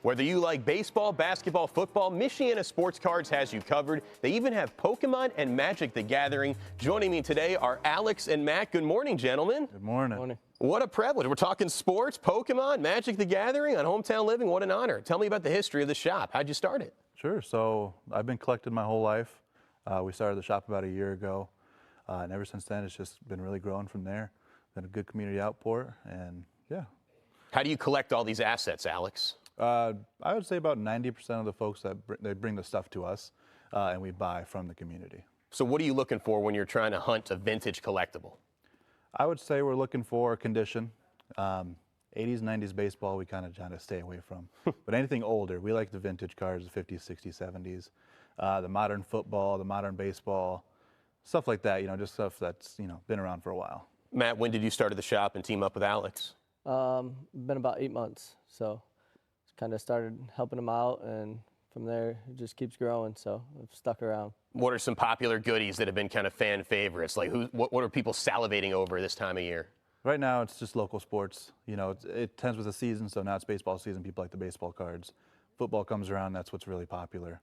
Whether you like baseball, basketball, football, Michiana Sports Cards has you covered. They even have Pokemon and Magic the Gathering. Joining me today are Alex and Matt. Good morning, gentlemen. Good morning. Morning. What a privilege. We're talking sports, Pokemon, Magic the Gathering on Hometown Living. What an honor. Tell me about the history of the shop. How'd you start it? Sure. So I've been collecting my whole life. We started the shop about a year ago. And ever since then, it's just been really growing from there. Been a good community outpour, and yeah. How do you collect all these assets, Alex? I would say about 90% of the folks that they bring the stuff to us, and we buy from the community. So what are you looking for when you're trying to hunt a vintage collectible? I would say we're looking for condition. 80s, 90s baseball, we kind of stay away from. But anything older, we like the vintage cards, the 50s, 60s, 70s, the modern football, the modern baseball, stuff like that, just stuff that's, been around for a while. Matt, when did you start at the shop and team up with Alex? Been about 8 months, so kind of started helping them out, and from there it just keeps growing, so I've stuck around. What are some popular goodies that have been kind of fan favorites? Like what are people salivating over this time of year? Right now it's just local sports. It tends with the season, so now it's baseball season. People like the baseball cards. Football comes around, that's what's really popular.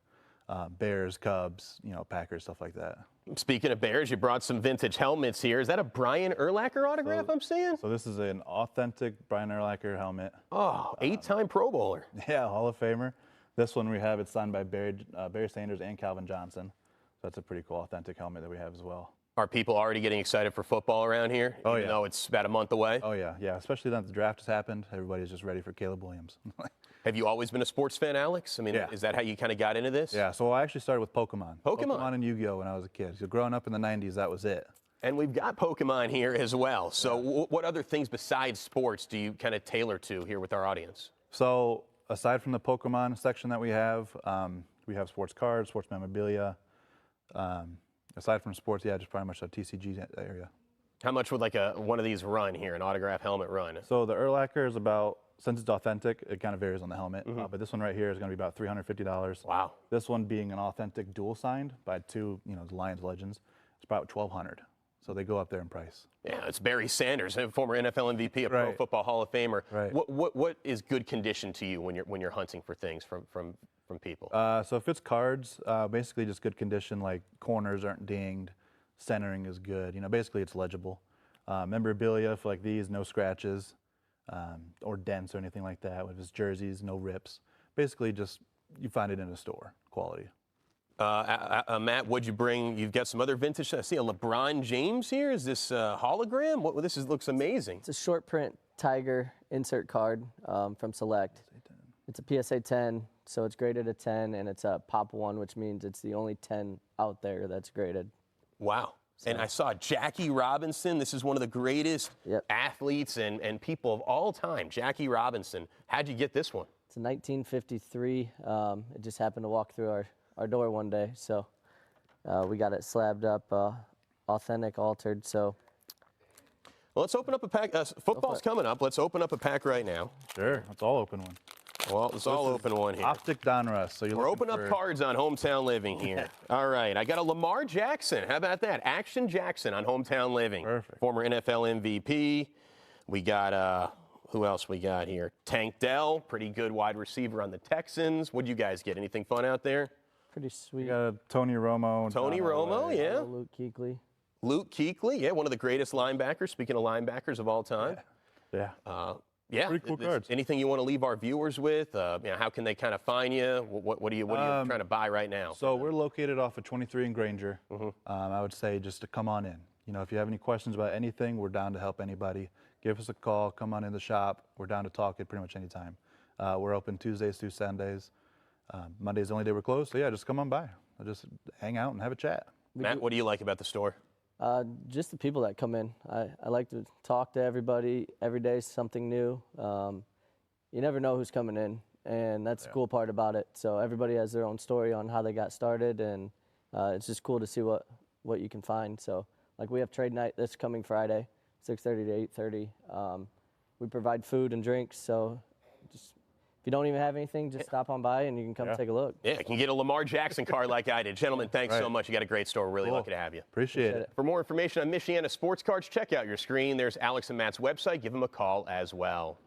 Bears, Cubs, Packers, stuff like that. Speaking of Bears, you brought some vintage helmets here. Is that a Brian Urlacher autograph I'm seeing? So this is an authentic Brian Urlacher helmet. Oh, 8-time Pro Bowler. Yeah, Hall of Famer. This one we have, it's signed by Barry Sanders and Calvin Johnson. So that's a pretty cool authentic helmet that we have as well. Are people already getting excited for football around here? Oh, even yeah. though it's about a month away? Oh, yeah, especially now that the draft has happened. Everybody's just ready for Caleb Williams. Have you always been a sports fan, Alex? I mean, Yeah. Is that how you kind of got into this? Yeah, so I actually started with Pokemon. Pokemon Pokemon and Yu-Gi-Oh! When I was a kid. So growing up in the 90s, that was it. And we've got Pokemon here as well. So what other things besides sports do you kind of tailor to here with our audience? So aside from the Pokemon section that we have sports cards, sports memorabilia. Aside from sports, yeah, just pretty much a TCG area. How much would like one of these run here, an autograph helmet run? So the Urlacher is about, since it's authentic, it kind of varies on the helmet. But this one right here is going to be about $350. Wow. This one being an authentic dual signed by two, the Lions legends, it's about $1,200. So they go up there in price. Yeah, it's Barry Sanders, a former NFL MVP, a Pro Football Hall of Famer. Right. What is good condition to you when you're hunting for things from people? So if it's cards, basically just good condition, like corners aren't dinged, centering is good. Basically it's legible. Memorabilia for like these, no scratches or dents or anything like that. If it's jerseys, no rips. Basically just you find it in a store, quality. Matt, what'd you bring? You've got some other vintage. I see a LeBron James here. Is this hologram? Looks amazing. It's a short print Tiger insert card from Select. It's a PSA 10, so it's graded a 10, and it's a Pop 1, which means it's the only 10 out there that's graded. Wow. And I saw Jackie Robinson. This is one of the greatest athletes and people of all time, Jackie Robinson. How'd you get this one? It's a 1953. It just happened to walk through our door one day, so we got it slabbed up, authentic, altered. So, well, let's open up a pack. Football's coming up. Let's open up a pack right now. Sure, let's all open one. Well, let's all open one here. Optic Donruss. So we're opening up cards on Hometown Living here. All right, I got a Lamar Jackson. How about that? Action Jackson on Hometown Living. Perfect. Former NFL MVP. We got, who else we got here? Tank Dell, pretty good wide receiver on the Texans. What'd you guys get? Anything fun out there? pretty sweet. We got a Tony Romo. Tony Romo, yeah. Luke Kuechly. Luke Kuechly, yeah, one of the greatest linebackers. Speaking of linebackers of all time. Yeah. Yeah. Pretty cool cards. Anything you want to leave our viewers with? How can they kind of find you? What are you trying to buy right now? So we're located off of 23 in Granger. I would say just to come on in. If you have any questions about anything, we're down to help anybody. Give us a call. Come on in the shop. We're down to talk at pretty much any time. We're open Tuesdays through Sundays. Monday's the only day we're closed. So yeah, just come on by. Just hang out and have a chat. Matt, what do you like about the store? Just the people that come in. I like to talk to everybody. Every day is something new. You never know who's coming in, and that's the cool part about it. So everybody has their own story on how they got started, and it's just cool to see what you can find. So like we have trade night this coming Friday, 6:30 to 8:30. We provide food and drinks, so just if you don't even have anything, just stop on by and you can come take a look. Yeah, you can get a Lamar Jackson card like I did. Gentlemen, thanks so much. You got a great store. We're really lucky to have you. Appreciate it. For more information on Michiana Sports Cards, check out your screen. There's Alex and Matt's website. Give them a call as well.